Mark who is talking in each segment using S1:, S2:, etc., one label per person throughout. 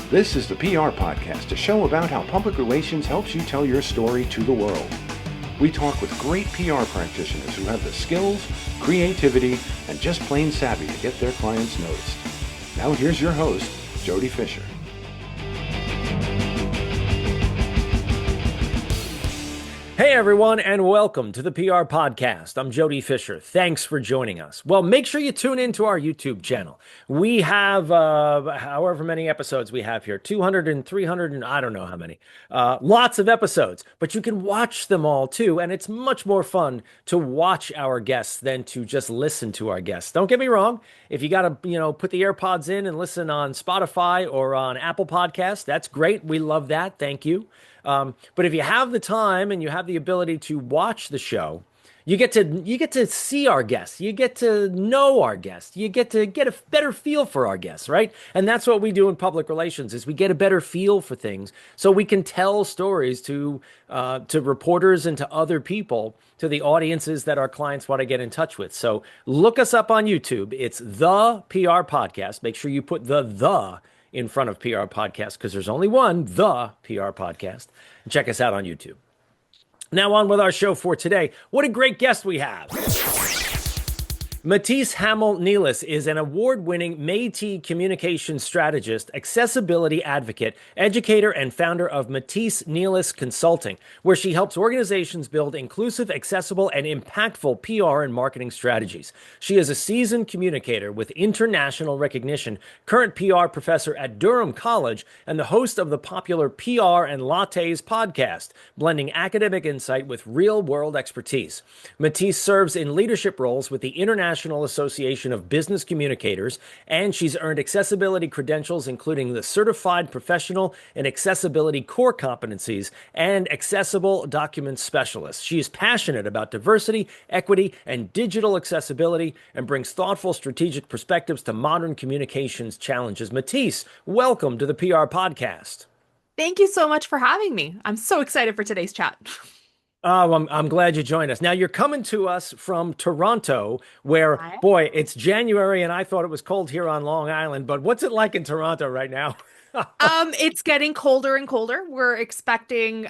S1: This is the PR Podcast, a show about how public relations helps you tell your story to the world. We talk with great PR practitioners who have the skills, creativity, and just plain savvy to get their clients noticed. Now here's your host, Jody Fisher.
S2: Hey everyone, and welcome to the PR Podcast. I'm Jody Fisher. Thanks for joining us. Well, make sure you tune into our YouTube channel. We have however many episodes we have here, 200 and 300 and I don't know how many. Lots of episodes, but you can watch them all too, and it's much more fun to watch our guests than to just listen to our guests. Don't get me wrong. If you got to, put the AirPods in and listen on Spotify or on Apple Podcasts, that's great. We love that. Thank you. But if you have the time and you have the ability to watch the show, you get to see our guests, you get to know our guests, you get to get a better feel for our guests, right? And that's what we do in public relations is we get a better feel for things so we can tell stories to reporters and to other people, to the audiences that our clients want to get in touch with. So look us up on YouTube. It's the PR Podcast. Make sure you put the in front of PR Podcast because there's only one, the PR Podcast. And check us out on YouTube. Now on with our show for today. What a great guest we have. Matisse Hamel-Nelis is an award-winning Métis communication strategist, accessibility advocate, educator, and founder of Matisse Nelis Consulting, where she helps organizations build inclusive, accessible, and impactful PR and marketing strategies. She is a seasoned communicator with international recognition, current PR professor at Durham College, and the host of the popular PR and Lattes podcast, blending academic insight with real-world expertise. Matisse serves in leadership roles with the International Association of Business Communicators, and she's earned accessibility credentials, including the Certified Professional in Accessibility Core Competencies and Accessible Document Specialist. She is passionate about diversity, equity, and digital accessibility and brings thoughtful, strategic perspectives to modern communications challenges. Matisse, welcome to the PR Podcast.
S3: Thank you so much for having me. I'm so excited for today's chat.
S2: Oh, I'm glad you joined us. Now, you're coming to us from Toronto, where, boy, it's January, and I thought it was cold here on Long Island. But what's it like in Toronto right now?
S3: It's getting colder and colder. We're expecting,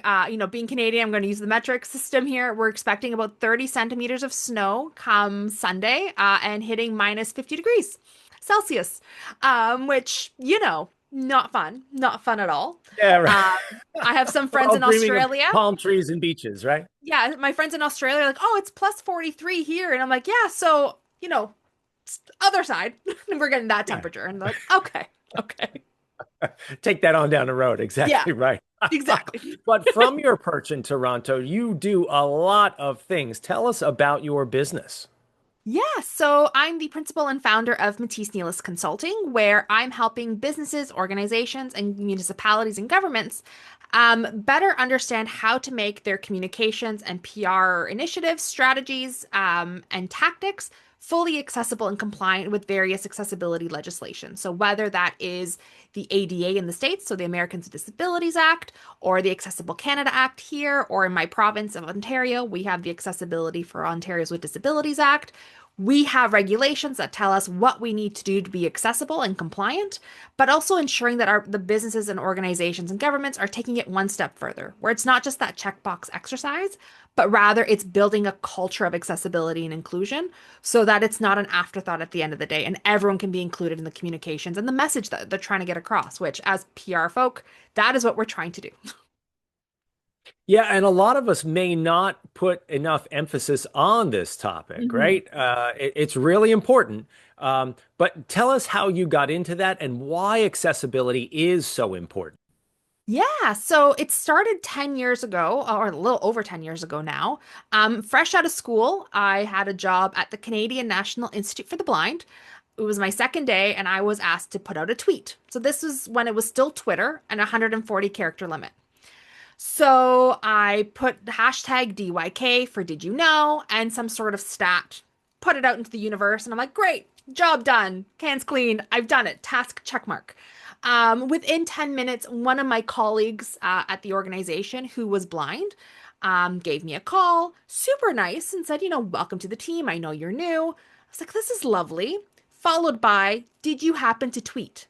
S3: being Canadian, I'm going to use the metric system here. We're expecting about 30 centimeters of snow come Sunday and hitting minus 50 degrees Celsius, which, not fun at all.
S2: Yeah, right.
S3: I have some friends in Australia.
S2: Palm trees and beaches, right?
S3: Yeah, my friends in Australia are like, oh, it's plus 43 here. And I'm like, yeah, so, other side. We're getting that temperature. And they're like, okay.
S2: Take that on down the road. Exactly right.
S3: Exactly.
S2: But from your perch in Toronto, you do a lot of things. Tell us about your business.
S3: Yeah, so I'm the principal and founder of Matisse Nelis Consulting, where I'm helping businesses, organizations, and municipalities and governments better understand how to make their communications and PR initiatives, strategies, and tactics fully accessible and compliant with various accessibility legislation. So whether that is the ADA in the States, so the Americans with Disabilities Act, or the Accessible Canada Act here, or in my province of Ontario, we have the Accessibility for Ontarians with Disabilities Act. We have regulations that tell us what we need to do to be accessible and compliant, but also ensuring that the businesses and organizations and governments are taking it one step further, where it's not just that checkbox exercise, but rather it's building a culture of accessibility and inclusion so that it's not an afterthought at the end of the day and everyone can be included in the communications and the message that they're trying to get across, which as PR folk, that is what we're trying to do.
S2: Yeah, and a lot of us may not put enough emphasis on this topic, right? It's really important. But tell us how you got into that and why accessibility is so important.
S3: Yeah, so it started 10 years ago, or a little over 10 years ago now. Fresh out of school, I had a job at the Canadian National Institute for the Blind. It was my second day, and I was asked to put out a tweet. So this was when it was still Twitter and a 140 character limit. So I put the hashtag DYK for did you know and some sort of stat, put it out into the universe. And I'm like, great, job done. Cans clean. I've done it. Task check mark. Within 10 minutes, one of my colleagues at the organization who was blind gave me a call, super nice, and said, welcome to the team. I know you're new. I was like, this is lovely. Followed by, did you happen to tweet?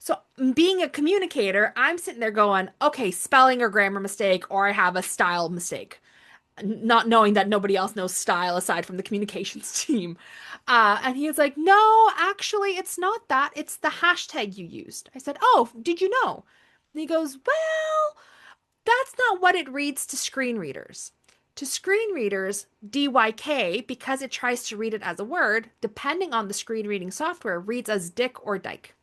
S3: So, being a communicator, I'm sitting there going, okay, spelling or grammar mistake, or I have a style mistake, not knowing that nobody else knows style aside from the communications team. And he was like, no, actually, it's not that. It's the hashtag you used. I said, oh, did you know? And he goes, well, that's not what it reads to screen readers. To screen readers, DYK, because it tries to read it as a word, depending on the screen reading software, reads as dick or dyke.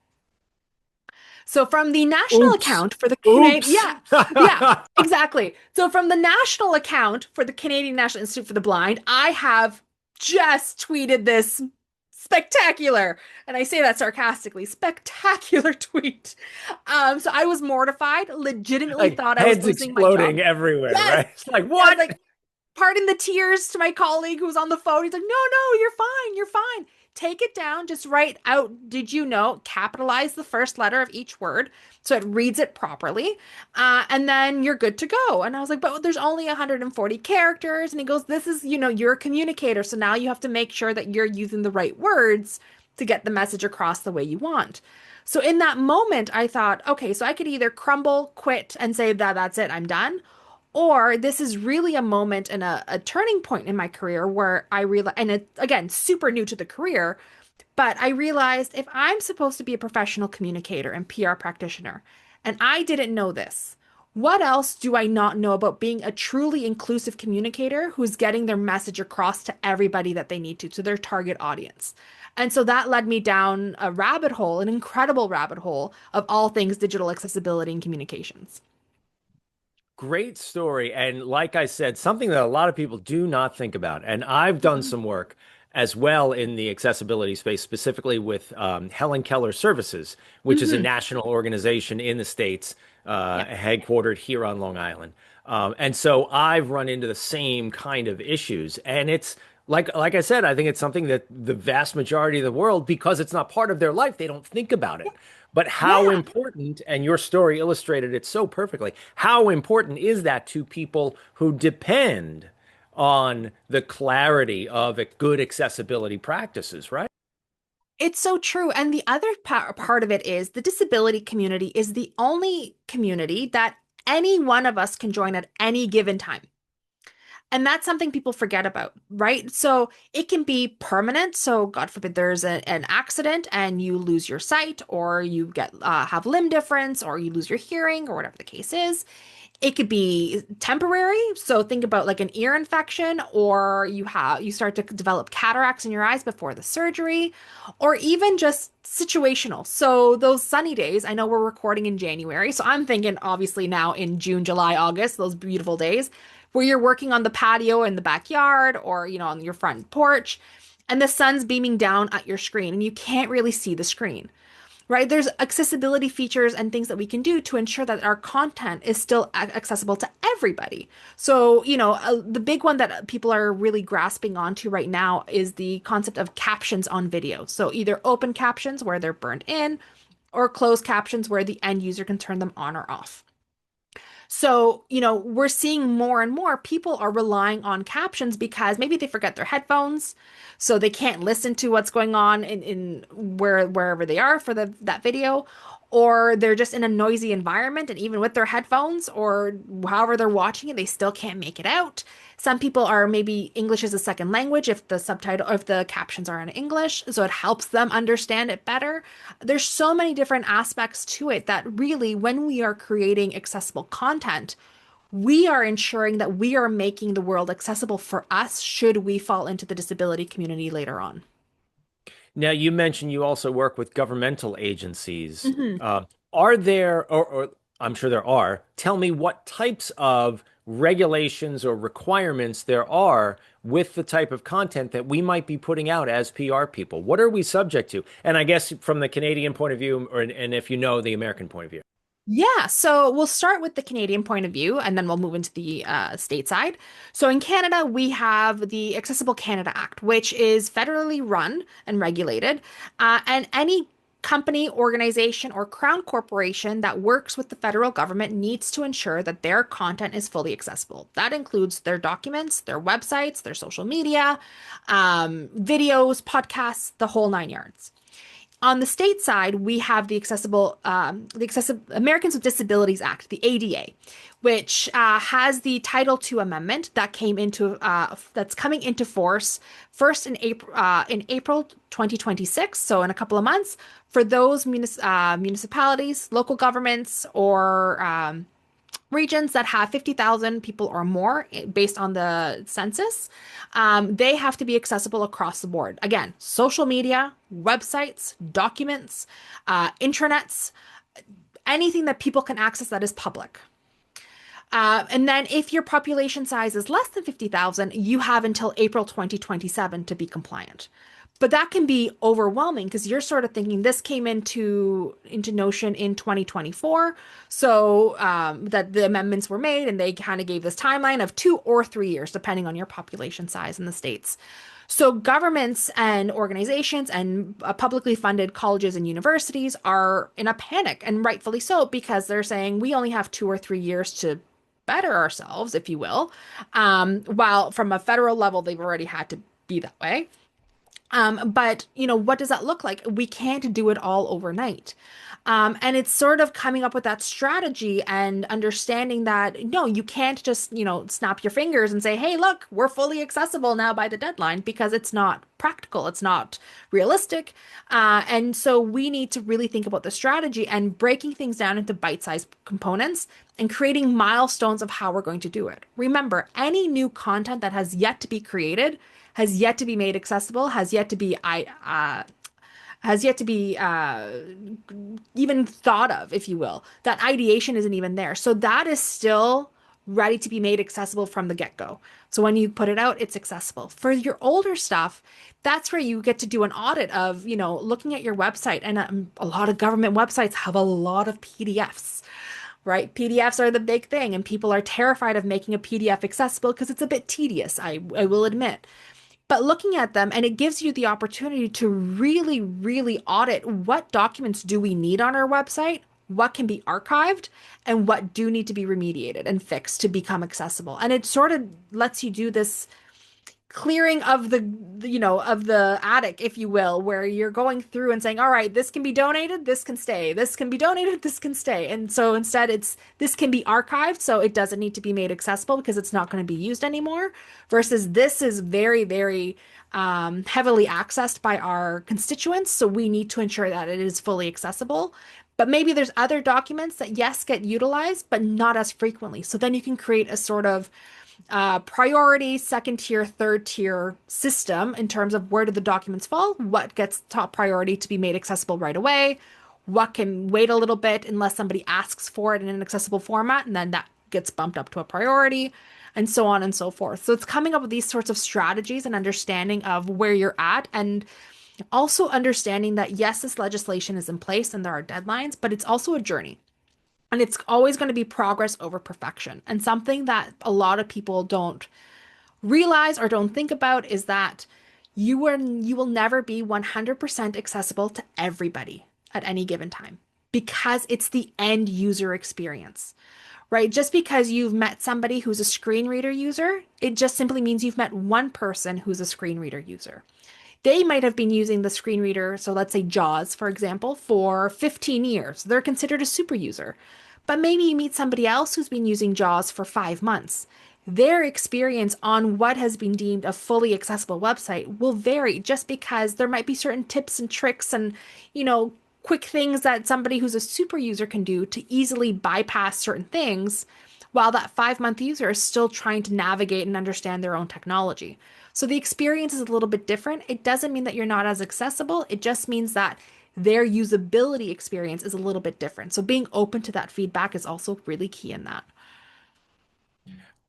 S3: So from the national
S2: Oops.
S3: account for the Canadian,
S2: Oops.
S3: yeah, exactly. So from the national account for the Canadian National Institute for the Blind, I have just tweeted this spectacular, and I say that sarcastically, spectacular tweet. So I was mortified, legitimately
S2: Like
S3: thought I was
S2: heads
S3: losing my job.
S2: exploding everywhere,
S3: Yes.
S2: right? It's like,
S3: Yeah, I was
S2: what?
S3: like, pardon the tears to my colleague who was on the phone. He's like, no, you're fine. You're fine. Take it down. Just write out, did you know, capitalize the first letter of each word so it reads it properly. And then you're good to go. And I was like, but there's only 140 characters. And he goes, this is, you're a communicator. So now you have to make sure that you're using the right words to get the message across the way you want. So in that moment, I thought, okay, so I could either crumble, quit, and say that that's it, I'm done. Or this is really a moment and a turning point in my career where I realized, and it, again, super new to the career, but I realized if I'm supposed to be a professional communicator and PR practitioner, and I didn't know this, what else do I not know about being a truly inclusive communicator who's getting their message across to everybody that they need to their target audience? And so that led me down a rabbit hole, an incredible rabbit hole of all things digital accessibility and communications.
S2: Great story. And like I said, something that a lot of people do not think about. And I've done
S3: Mhm.
S2: some work as well in the accessibility space, specifically with Helen Keller Services, which is a
S3: Mhm.
S2: national organization in the States,
S3: Yeah.
S2: headquartered here on Long Island. And so I've run into the same kind of issues. And it's like I said, I think it's something that the vast majority of the world, because it's not part of their life, they don't think about it. But how
S3: Yeah.
S2: important, and your story illustrated it so perfectly, how important is that to people who depend on the clarity of good accessibility practices, right?
S3: It's so true. And the other part of it is the disability community is the only community that any one of us can join at any given time. And that's something people forget about, right? So it can be permanent. So God forbid there's an accident and you lose your sight, or you get have limb difference, or you lose your hearing, or whatever the case is. It could be temporary. So think about like an ear infection, or you start to develop cataracts in your eyes before the surgery, or even just situational. So those sunny days, I know we're recording in January, so I'm thinking obviously now in June, July, August, those beautiful days where you're working on the patio in the backyard, or on your front porch, and the sun's beaming down at your screen and you can't really see the screen, right? There's accessibility features and things that we can do to ensure that our content is still accessible to everybody. So, the big one that people are really grasping onto right now is the concept of captions on video. So, either open captions where they're burned in, or closed captions where the end user can turn them on or off. So, we're seeing more and more people are relying on captions because maybe they forget their headphones, so they can't listen to what's going on in wherever they are for that video, or they're just in a noisy environment and even with their headphones or however they're watching it, they still can't make it out. Some people are maybe English as a second language if the captions are in English, so it helps them understand it better. There's so many different aspects to it that really, when we are creating accessible content, we are ensuring that we are making the world accessible for us should we fall into the disability community later on.
S2: Now, you mentioned you also work with governmental agencies.
S3: Mhm.
S2: Are there, or I'm sure there are, tell me what types of regulations or requirements there are with the type of content that we might be putting out as PR people. What are we subject to? And I guess from the Canadian point of view, and if you know the American point of view.
S3: Yeah, so we'll start with the Canadian point of view and then we'll move into the stateside. So in Canada, we have the Accessible Canada Act, which is federally run and regulated. And any company, organization, or crown corporation that works with the federal government needs to ensure that their content is fully accessible. That includes their documents, their websites, their social media, videos, podcasts, the whole nine yards. On the state side, we have the Americans with Disabilities Act, the ADA, which has the Title II amendment that that's coming into force first in April 2026, so in a couple of months, for those municipalities, local governments, or regions that have 50,000 people or more based on the census. They have to be accessible across the board. Again, social media, websites, documents, intranets, anything that people can access that is public. And then if your population size is less than 50,000, you have until April 2027 to be compliant. But that can be overwhelming because you're sort of thinking this came into notion in 2024. So that the amendments were made and they kind of gave this timeline of 2 or 3 years, depending on your population size in the States. So governments and organizations and publicly funded colleges and universities are in a panic, and rightfully so, because they're saying we only have 2 or 3 years to better ourselves, if you will. While from a federal level, they've already had to be that way. But what does that look like? We can't do it all overnight. And it's sort of coming up with that strategy and understanding that, no, you can't just, snap your fingers and say, hey, look, we're fully accessible now by the deadline, because it's not practical. It's not realistic. And so we need to really think about the strategy and breaking things down into bite-sized components and creating milestones of how we're going to do it. Remember, any new content that has yet to be created, has yet to be made accessible, has yet to be even thought of, if you will. That ideation isn't even there. So that is still ready to be made accessible from the get-go. So when you put it out, it's accessible. For your older stuff, that's where you get to do an audit of, looking at your website. And a lot of government websites have a lot of PDFs. Right? PDFs are the big thing, and people are terrified of making a PDF accessible because it's a bit tedious, I will admit. But looking at them, and it gives you the opportunity to really, really audit what documents do we need on our website, what can be archived, and what do need to be remediated and fixed to become accessible. And it sort of lets you do this clearing of the attic, if you will, where you're going through and saying, all right, this can be donated, this can stay, this can be donated, this can stay. And so instead this can be archived, so it doesn't need to be made accessible because it's not going to be used anymore, versus this is very, very heavily accessed by our constituents. So we need to ensure that it is fully accessible. But maybe there's other documents that, yes, get utilized, but not as frequently. So then you can create a sort of priority, second tier, third tier system in terms of where do the documents fall, what gets top priority to be made accessible right away, what can wait a little bit unless somebody asks for it in an accessible format, and then that gets bumped up to a priority, and so on and so forth. So it's coming up with these sorts of strategies and understanding of where you're at, and also understanding that, yes, this legislation is in place and there are deadlines, but it's also a journey. And it's always going to be progress over perfection. And something that a lot of people don't realize or don't think about is that you will never be 100% accessible to everybody at any given time, because it's the end user experience, right? Just because you've met somebody who's a screen reader user, it just simply means you've met one person who's a screen reader user. They might have been using the screen reader, so let's say JAWS, for example, for 15 years. They're considered a super user. But maybe you meet somebody else who's been using JAWS for 5 months. Their experience on what has been deemed a fully accessible website will vary, just because there might be certain tips and tricks and, quick things that somebody who's a super user can do to easily bypass certain things, while that 5-month user is still trying to navigate and understand their own technology. So the experience is a little bit different. It doesn't mean that you're not as accessible. It just means that their usability experience is a little bit different. So being open to that feedback is also really key in that.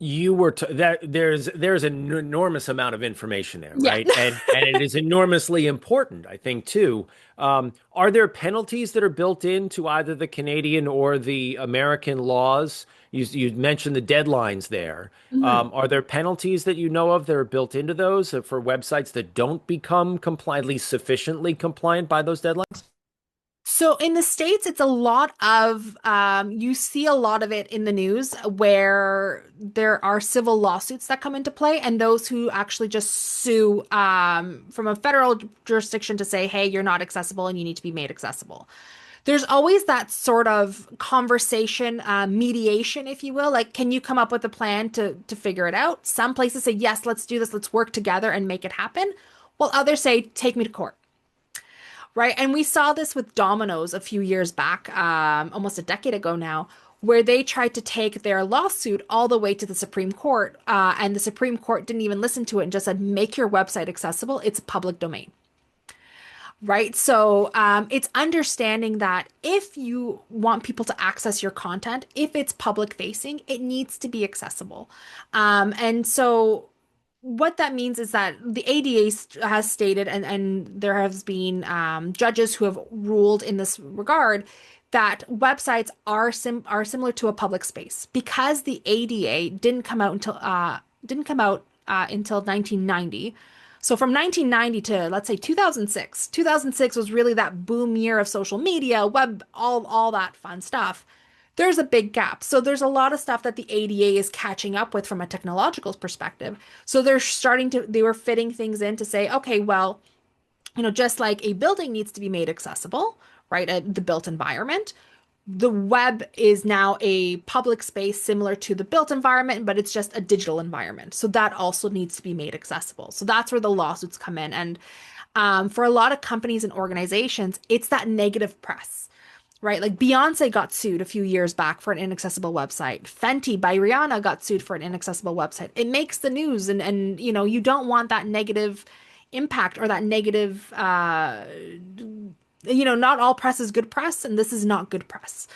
S2: You were that there's an enormous amount of information there, right?
S3: Yeah.
S2: And it is enormously important, I think, too. Are there penalties that are built into either the Canadian or the American laws? You mentioned the deadlines there.
S3: Mm-hmm.
S2: Are there penalties that you know of that are built into those for websites that don't become compliant, at least sufficiently compliant by those deadlines?
S3: So in the States, it's a lot of, you see a lot of it in the news where there are civil lawsuits that come into play, and those who actually just sue from a federal jurisdiction to say, hey, you're not accessible and you need to be made accessible. There's always that sort of conversation, mediation, if you will. Like, can you come up with a plan to figure it out? Some places say, yes, let's do this, let's work together and make it happen. While others say, take me to court. Right. And we saw this with Domino's a few years back, almost a decade ago now, where they tried to take their lawsuit all the way to the Supreme Court. And the Supreme Court didn't even listen to it and just said, make your website accessible. It's a public domain. Right. So it's understanding that if you want people to access your content, if it's public facing, it needs to be accessible. And so what that means is that the ADA has stated, and there has been judges who have ruled in this regard, that websites are similar to a public space because the ADA didn't come out until 1990. So from 1990 to let's say 2006, 2006 was really that boom year of social media, web, all that fun stuff. There's a big gap. So there's a lot of stuff that the ADA is catching up with from a technological perspective. So they were fitting things in to say, okay, well, just like a building needs to be made accessible, right? The built environment. The web is now a public space similar to the built environment, but it's just a digital environment. So that also needs to be made accessible. So that's where the lawsuits come in. And for a lot of companies and organizations, it's that negative press, right? Like Beyonce got sued a few years back for an inaccessible website. Fenty by Rihanna got sued for an inaccessible website. It makes the news, and you don't want that negative impact or that negative not all press is good press, and this is not good press,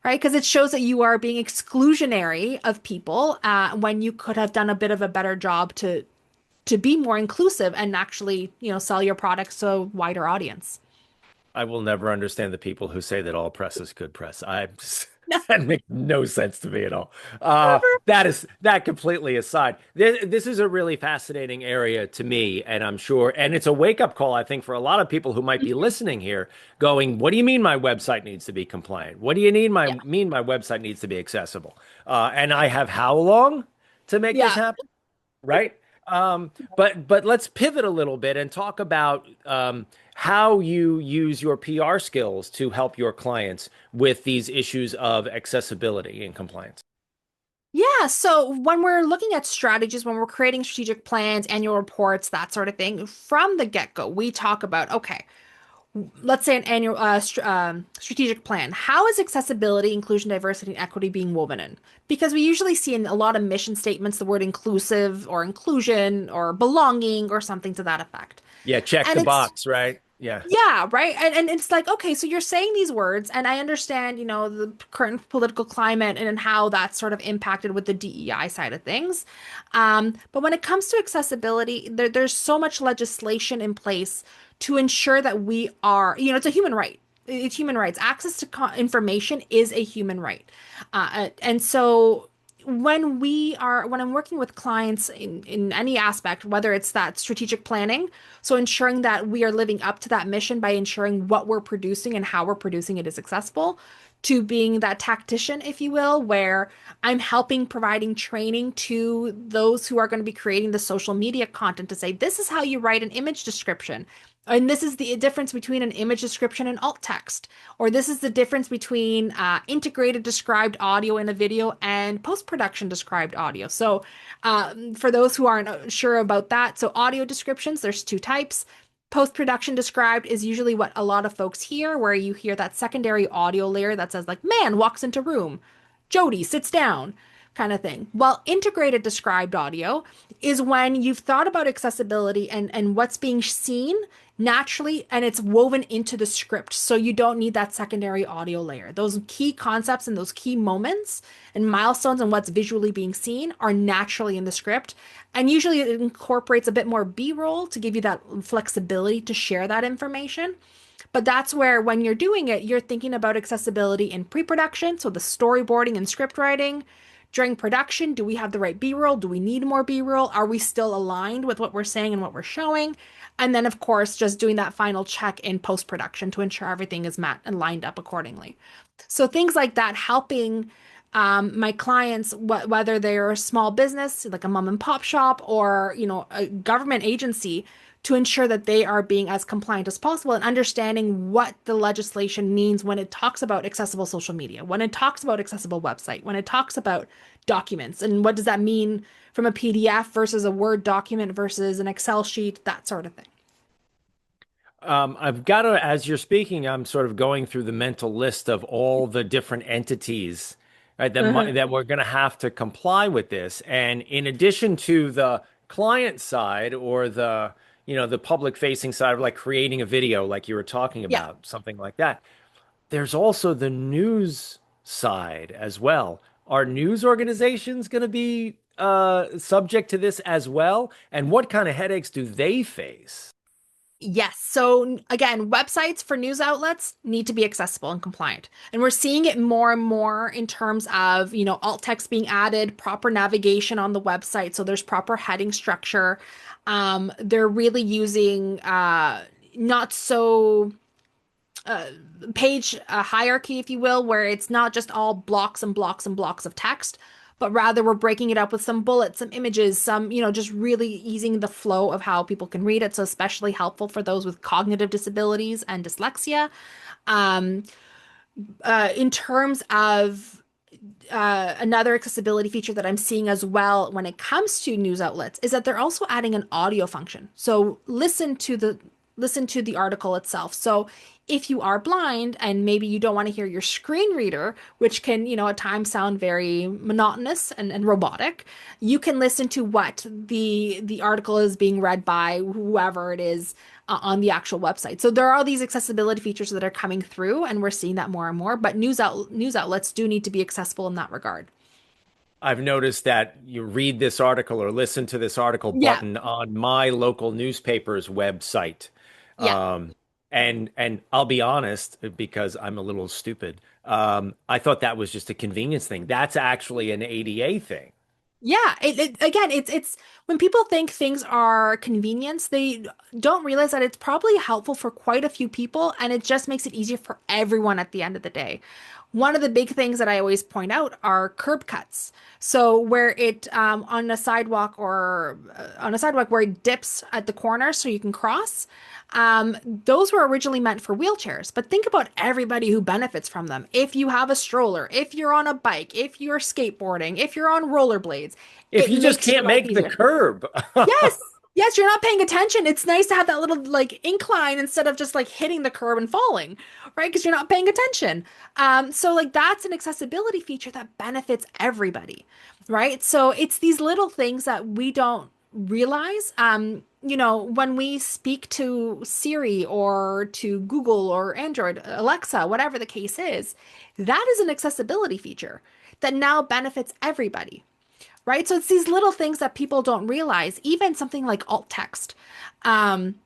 S3: right? Because it shows that you are being exclusionary of people when you could have done a bit of a better job to be more inclusive and actually, sell your products to a wider audience.
S2: I will never understand the people who say that all press is good press. That makes no sense to me at all. That completely aside. This is a really fascinating area to me, and I'm sure, and it's a wake-up call, I think, for a lot of people who might be listening here, going, "What do you mean my website needs to be compliant? What do you mean my website needs to be accessible?" And I have how long to make this happen, right? But let's pivot a little bit and talk about how you use your PR skills to help your clients with these issues of accessibility and compliance.
S3: Yeah, so when we're looking at strategies, when we're creating strategic plans, annual reports, that sort of thing, from the get-go, we talk about, okay, let's say an annual strategic plan. How is accessibility, inclusion, diversity, and equity being woven in? Because we usually see in a lot of mission statements the word inclusive or inclusion or belonging or something to that effect.
S2: Yeah, check
S3: And
S2: the box, right? Yeah.
S3: yeah, right. And it's like, okay, so you're saying these words, and I understand, the current political climate and how that's sort of impacted with the DEI side of things. But when it comes to accessibility, there's so much legislation in place to ensure that we are, it's a human right. It's human rights. Access to information is a human right. And so when I'm working with clients in any aspect, whether it's that strategic planning, so ensuring that we are living up to that mission by ensuring what we're producing and how we're producing it is accessible, to being that tactician, if you will, where I'm helping providing training to those who are going to be creating the social media content to say, this is how you write an image description. And this is the difference between an image description and alt text, or this is the difference between integrated described audio in a video and post-production described audio. So for those who aren't sure about that, so audio descriptions, there's two types. Post-production described is usually what a lot of folks hear, where you hear that secondary audio layer that says like, man walks into room, Jody sits down, kind of thing. Well, integrated described audio is when you've thought about accessibility and what's being seen naturally, and it's woven into the script. So you don't need that secondary audio layer. Those key concepts and those key moments and milestones and what's visually being seen are naturally in the script. And usually it incorporates a bit more B-roll to give you that flexibility to share that information. But that's where, when you're doing it, you're thinking about accessibility in pre-production, so the storyboarding and script writing, During production, do we have the right B-roll? Do we need more B-roll? Are we still aligned with what we're saying and what we're showing? And then, of course, just doing that final check in post-production to ensure everything is met and lined up accordingly. So things like that, helping my clients, whether they're a small business, like a mom and pop shop, or a government agency, to ensure that they are being as compliant as possible and understanding what the legislation means when it talks about accessible social media, when it talks about accessible website, when it talks about documents, and what does that mean from a PDF versus a Word document versus an Excel sheet, that sort of thing.
S2: I've got to, as you're speaking, I'm sort of going through the mental list of all the different entities, right, that we're going to have to comply with this. And in addition to the client side or the public facing side of like creating a video, like you were talking
S3: Yeah.
S2: about, something like that, there's also the news side as well. Are news organizations going to be subject to this as well? And what kind of headaches do they face?
S3: Yes. So again, websites for news outlets need to be accessible and compliant. And we're seeing it more and more in terms of, alt text being added, proper navigation on the website. So there's proper heading structure. They're really using not so page hierarchy, if you will, where it's not just all blocks and blocks and blocks of text, but rather we're breaking it up with some bullets, some images, some, just really easing the flow of how people can read it. So especially helpful for those with cognitive disabilities and dyslexia. Um, in terms of another accessibility feature that I'm seeing as well when it comes to news outlets is that they're also adding an audio function. So listen to the article itself. So if you are blind and maybe you don't want to hear your screen reader, which can, at times sound very monotonous and robotic, you can listen to what the article is being read by whoever it is on the actual website. So there are all these accessibility features that are coming through, and we're seeing that more and more. But news outlets do need to be accessible in that regard.
S2: I've noticed that you read this article or listen to this article
S3: Yeah,
S2: button on my local newspaper's website.
S3: yeah.
S2: Um, and I'll be honest, because I'm a little stupid. I thought that was just a convenience thing. That's actually an ADA thing.
S3: Yeah, again, it's when people think things are convenience, they don't realize that it's probably helpful for quite a few people, and it just makes it easier for everyone at the end of the day. One of the big things that I always point out are curb cuts. So where it on a sidewalk where it dips at the corner so you can cross. Those were originally meant for wheelchairs, but think about everybody who benefits from them. If you have a stroller, if you're on a bike, if you're skateboarding, if you're on rollerblades,
S2: If
S3: it
S2: you just
S3: makes your
S2: can't
S3: life
S2: make the
S3: easier.
S2: curb.
S3: Yes. Yes, you're not paying attention. It's nice to have that little like incline instead of just like hitting the curb and falling, right? Because you're not paying attention. So like that's an accessibility feature that benefits everybody, right? So it's these little things that we don't realize. When we speak to Siri or to Google or Android, Alexa, whatever the case is, that is an accessibility feature that now benefits everybody, right? So it's these little things that people don't realize, even something like alt text. Um,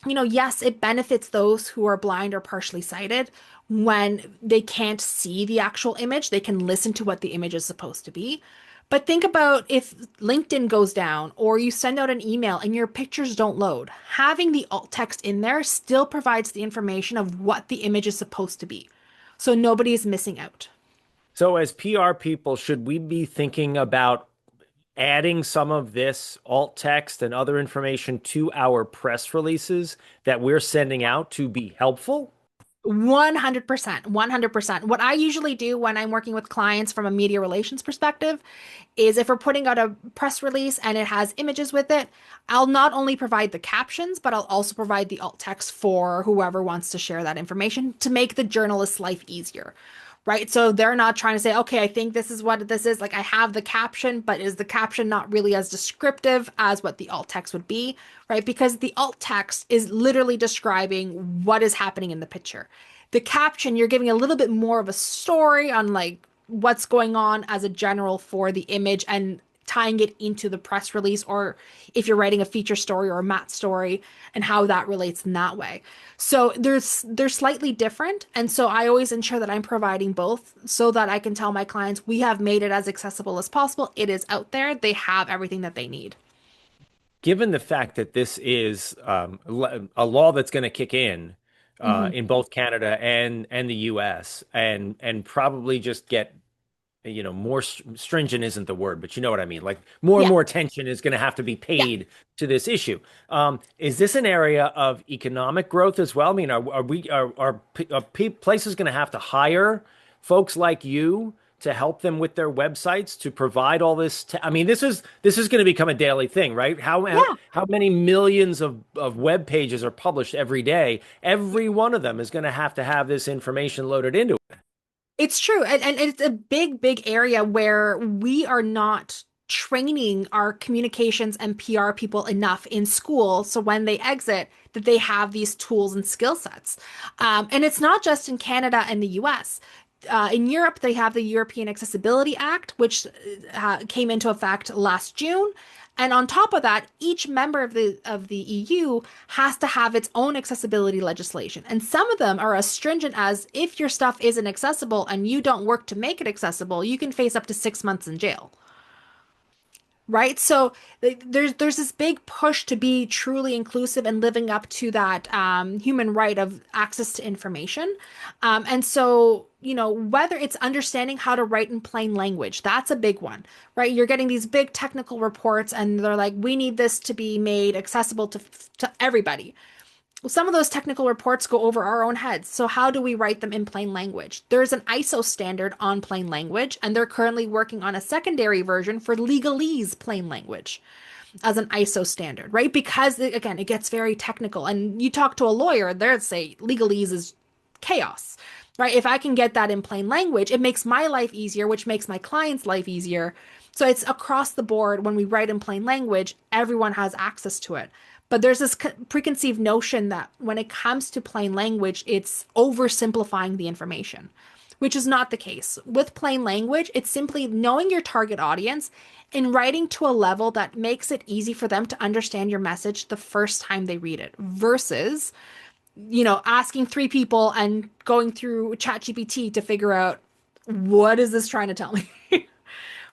S3: yes, it benefits those who are blind or partially sighted when they can't see the actual image, they can listen to what the image is supposed to be. But think about if LinkedIn goes down or you send out an email and your pictures don't load. Having the alt text in there still provides the information of what the image is supposed to be. So nobody is missing out.
S2: So, as PR people, should we be thinking about adding some of this alt text and other information to our press releases that we're sending out to be helpful?
S3: 100%, 100%. What I usually do when I'm working with clients from a media relations perspective is if we're putting out a press release and it has images with it, I'll not only provide the captions, but I'll also provide the alt text for whoever wants to share that information to make the journalist's life easier. Right. So they're not trying to say, okay, I think this is what this is. Like I have the caption, but is the caption not really as descriptive as what the alt text would be? Right. Because the alt text is literally describing what is happening in the picture. The caption, you're giving a little bit more of a story on like what's going on as a general for the image and tying it into the press release, or if you're writing a feature story or a mat story, and how that relates in that way. So they're slightly different. And so I always ensure that I'm providing both so that I can tell my clients we have made it as accessible as possible. It is out there. They have everything that they need.
S2: Given the fact that this is a law that's going to kick
S3: Mhm.
S2: in both Canada and the U.S. and probably just get more stringent isn't the word, but you know what I mean. Like more and
S3: Yeah.
S2: more attention is going to have to be
S3: Yeah.
S2: paid to this issue. Is this an area of economic growth as well? I mean, are places going to have to hire folks like you to help them with their websites to provide all this? I mean, this is going to become a daily thing, right?
S3: Yeah.
S2: How many millions of web pages are published every day? Every one of them is going to have this information loaded into it.
S3: It's true. And it's a big, big area where we are not training our communications and PR people enough in school. So when they exit, that they have these tools and skill sets. And it's not just in Canada and the US. In Europe, they have the European Accessibility Act, which came into effect last June. And on top of that, each member of the EU has to have its own accessibility legislation. And some of them are as stringent as if your stuff isn't accessible and you don't work to make it accessible, you can face up to 6 months in jail. Right. So there's this big push to be truly inclusive and living up to that human right of access to information. And so, whether it's understanding how to write in plain language, that's a big one, right? You're getting these big technical reports and they're like, we need this to be made accessible to everybody. Some of those technical reports go over our own heads. So how do we write them in plain language? There's an ISO standard on plain language, and they're currently working on a secondary version for legalese plain language as an ISO standard, right? Because again, it gets very technical. And you talk to a lawyer, they'll say legalese is chaos, right? If I can get that in plain language, it makes my life easier, which makes my client's life easier. So it's across the board. When we write in plain language, everyone has access to it. But there's this preconceived notion that when it comes to plain language, it's oversimplifying the information, which is not the case. With plain language, it's simply knowing your target audience and writing to a level that makes it easy for them to understand your message the first time they read it versus, asking three people and going through ChatGPT to figure out what is this trying to tell me?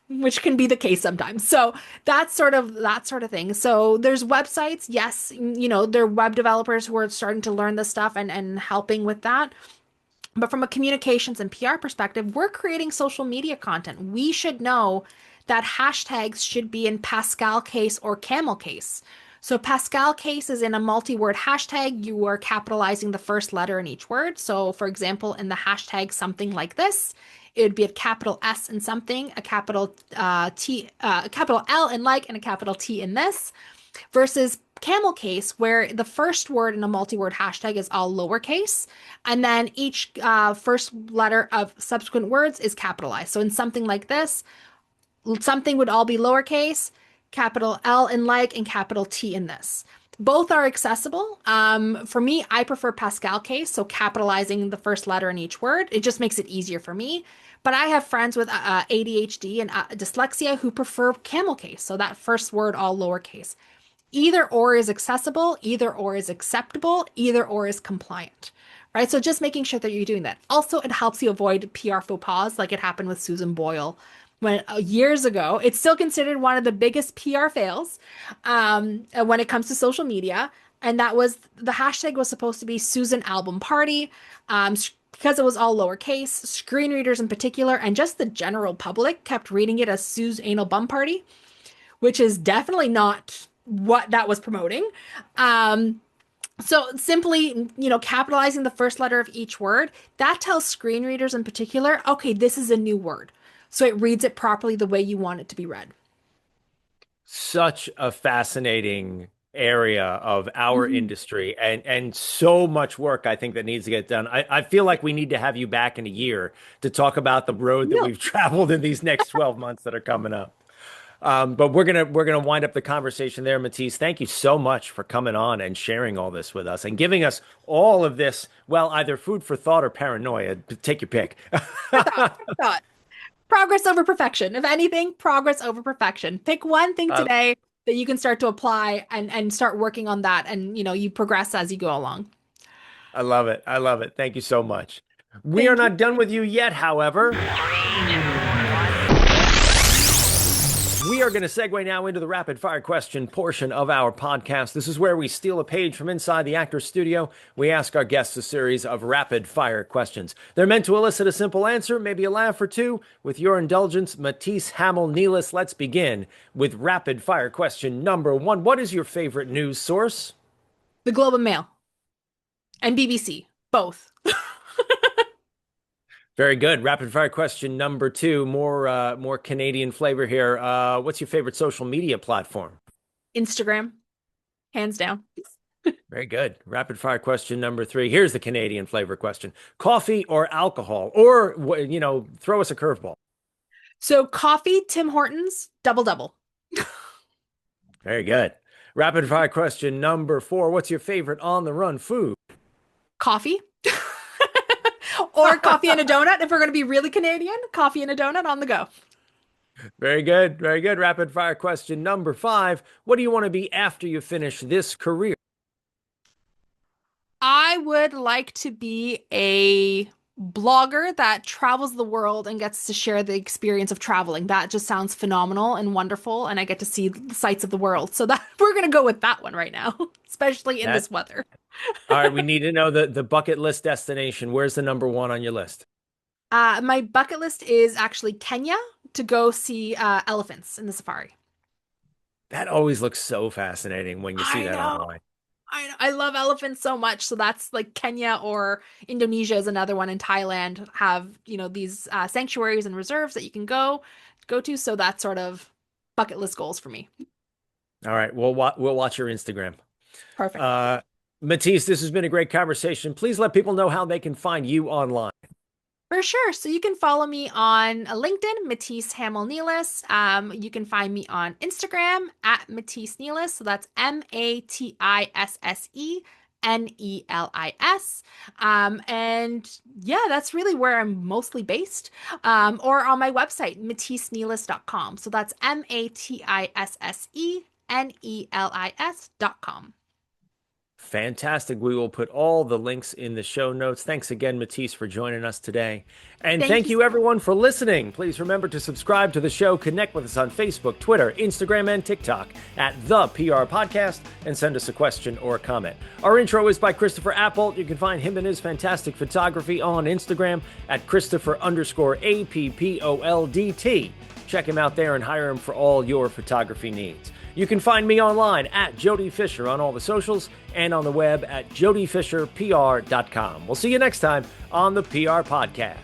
S3: Which can be the case sometimes. So that's that sort of thing. So there's websites, yes, there are web developers who are starting to learn this stuff and helping with that. But from a communications and PR perspective, we're creating social media content. We should know that hashtags should be in Pascal case or camel case. So Pascal case is in a multi-word hashtag. You are capitalizing the first letter in each word. So for example, in the hashtag something like this, it would be a capital S in something, a capital a capital L in like, and a capital T in this, versus camel case, where the first word in a multi-word hashtag is all lowercase, and then each first letter of subsequent words is capitalized. So in something like this, something would all be lowercase, capital L in like, and capital T in this. Both are accessible. For me, I prefer Pascal case, so capitalizing the first letter in each word. It just makes it easier for me. But I have friends with ADHD and dyslexia who prefer camel case, so that first word all lowercase. Either or is accessible, either or is acceptable, either or is compliant. Right? So just making sure that you're doing that. Also, it helps you avoid PR faux pas like it happened with Susan Boyle when years ago. It's still considered one of the biggest PR fails when it comes to social media. And that was the hashtag was supposed to be Susan Album Party. Because it was all lowercase, screen readers in particular, and just the general public kept reading it as Sue's Anal Bum Party, which is definitely not what that was promoting. So simply, capitalizing the first letter of each word, that tells screen readers in particular, okay, this is a new word. So it reads it properly the way you want it to be read.
S2: Such a fascinating area of our
S3: Mhm.
S2: industry and so much work I think that needs to get done. I feel like we need to have you back in a year to talk about the road that
S3: Yeah.
S2: we've traveled in these next 12 months that are coming up. But we're gonna wind up the conversation there, Matisse. Thank you so much for coming on and sharing all this with us and giving us all of this, well, either food for thought or paranoia. Take your pick.
S3: I thought. Progress over perfection. If anything, progress over perfection. Pick one thing today that you can start to apply and start working on that. And, you progress as you go along.
S2: I love it. I love it. Thank you so much. We
S3: Thank
S2: are
S3: you.
S2: not done with you yet, however. We are going to segue now into the rapid fire question portion of our podcast. This is where we steal a page from inside the actor's studio. We ask our guests a series of rapid fire questions. They're meant to elicit a simple answer, maybe a laugh or two. With your indulgence, Matisse Hamel-Nelis, let's begin with rapid fire question number 1. What is your favorite news source?
S3: The Globe and Mail and BBC, both.
S2: Very good. Rapid fire question number 2. More Canadian flavor here. What's your favorite social media platform?
S3: Instagram, hands down.
S2: Very good. Rapid fire question number 3. Here's the Canadian flavor question. Coffee or alcohol? Or, throw us a curveball.
S3: So coffee, Tim Hortons, double.
S2: Very good. Rapid fire question number 4. What's your favorite on the run food?
S3: Coffee. Or coffee and a donut. If we're going to be really Canadian, coffee and a donut on the go.
S2: Very good. Very good. Rapid fire question number 5. What do you want to be after you finish this career?
S3: I would like to be a blogger that travels the world and gets to share the experience of traveling. That just sounds phenomenal and wonderful, and I get to see the sights of the world. So that we're going to go with that one right now, especially in this weather.
S2: All right, we need to know the bucket list destination. Where's the number 1 on your list?
S3: My bucket list is actually Kenya to go see elephants in the safari.
S2: That always looks so fascinating when you see that online.
S3: I love elephants so much. So that's like Kenya, or Indonesia is another one, in Thailand have, these sanctuaries and reserves that you can go to. So that's sort of bucket list goals for me.
S2: All right, we'll watch your Instagram.
S3: Perfect.
S2: Matisse, this has been a great conversation. Please let people know how they can find you online.
S3: For sure. So you can follow me on LinkedIn, Matisse Hamel-Nelis. You can find me on Instagram at Matisse Nelis. So that's MatissNelis. And yeah, that's really where I'm mostly based. Or on my website, matissenelis.com. So that's MatissEnelis.com.
S2: Fantastic. We will put all the links in the show notes. Thanks again, Matisse, for joining us today. And thank you everyone for listening. Please remember to subscribe to the show, connect with us on Facebook, Twitter, Instagram, and TikTok at The PR Podcast, and send us a question or a comment. Our intro is by Christopher Appold. You can find him and his fantastic photography on Instagram at Christopher_APPOLDT. Check him out there and hire him for all your photography needs. You can find me online at Jody Fisher on all the socials and on the web at jodyfisherpr.com. We'll see you next time on the PR Podcast.